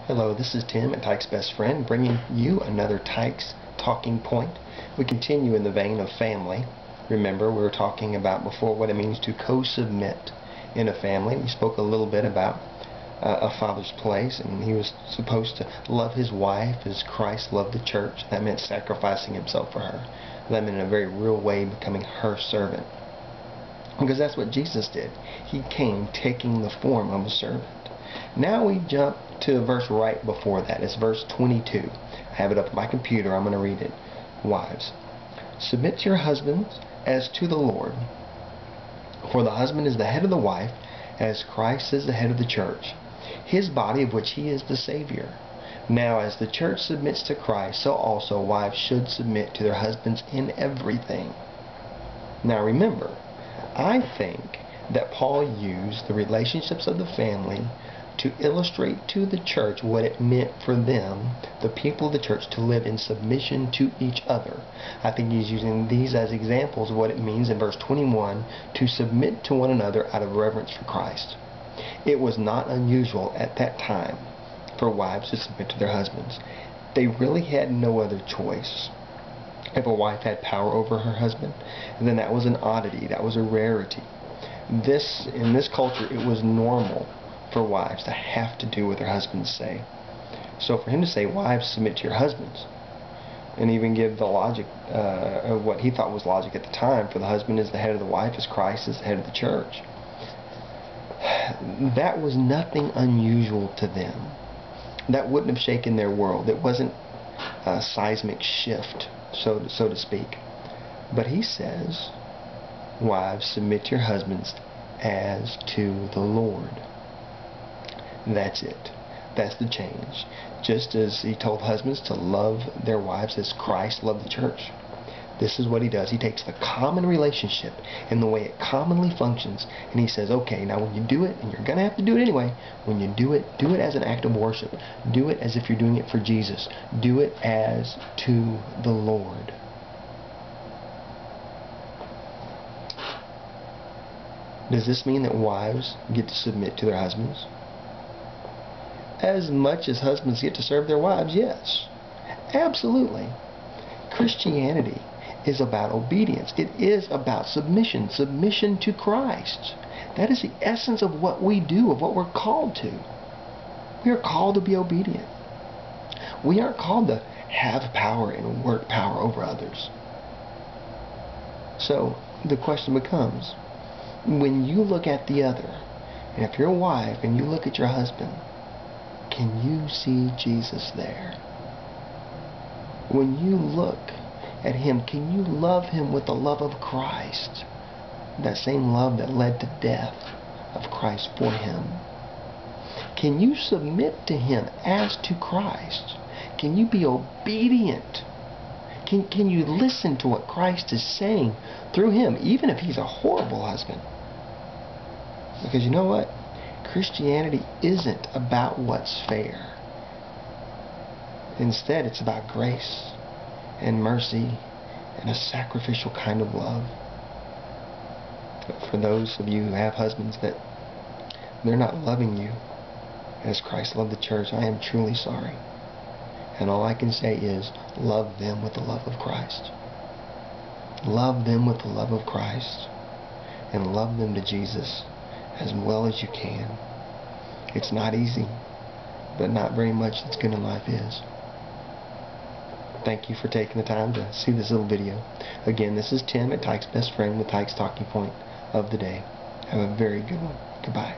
Hello, this is Tim at Tyke's Best Friend, bringing you another Tyke's Talking Point. We continue in the vein of family. Remember, we were talking about before what it means to co-submit in a family. We spoke a little bit about a father's place, and he was supposed to love his wife as Christ loved the church. That meant sacrificing himself for her. That meant in a very real way becoming her servant. Because that's what Jesus did. He came taking the form of a servant. Now we jump to a verse right before that. It's verse 22. I have it up on my computer. I'm going to read it. Wives, submit to your husbands as to the Lord. For the husband is the head of the wife, as Christ is the head of the church, his body, of which he is the Savior. Now as the church submits to Christ, so also wives should submit to their husbands in everything. Now remember, I think that Paul used the relationships of the family to illustrate to the church what it meant for them, the people of the church, to live in submission to each other. I think he's using these as examples of what it means in verse 21 to submit to one another out of reverence for Christ. It was not unusual at that time for wives to submit to their husbands. They really had no other choice. If a wife had power over her husband, then that was an oddity, that was a rarity. In this culture, it was normal for wives to have to do what their husbands say. So for him to say, wives, submit to your husbands, and even give the logic of what he thought was logic at the time, for the husband is the head of the wife as Christ is the head of the church, that was nothing unusual to them. That wouldn't have shaken their world. It wasn't a seismic shift, so to speak. But he says, wives, submit to your husbands as to the Lord. That's it. That's the change. Just as he told husbands to love their wives as Christ loved the church. This is what he does. He takes the common relationship and the way it commonly functions, and he says, okay, now when you do it, and you're going to have to do it anyway, when you do it as an act of worship. Do it as if you're doing it for Jesus. Do it as to the Lord. Does this mean that wives get to submit to their husbands? As much as husbands get to serve their wives, yes. Absolutely. Christianity is about obedience. It is about submission. Submission to Christ. That is the essence of what we do, of what we're called to. We are called to be obedient. We aren't called to have power and work power over others. So the question becomes, when you look at the other, and if you're a wife and you look at your husband, can you see Jesus there? When you look at him, can you love him with the love of Christ? That same love that led to death of Christ for him. Can you submit to him as to Christ? Can you be obedient? Can you listen to what Christ is saying through him, even if he's a horrible husband? Because you know what? Christianity isn't about what's fair. Instead, it's about grace and mercy and a sacrificial kind of love. But for those of you who have husbands that they're not loving you as Christ loved the church, I am truly sorry. And all I can say is, love them with the love of Christ. Love them with the love of Christ. And love them to Jesus as well as you can. It's not easy, but not very much that's good in life is. Thank you for taking the time to see this little video. Again, this is Tim at Tyke's Best Friend with Tyke's Talking Point of the Day. Have a very good one. Goodbye.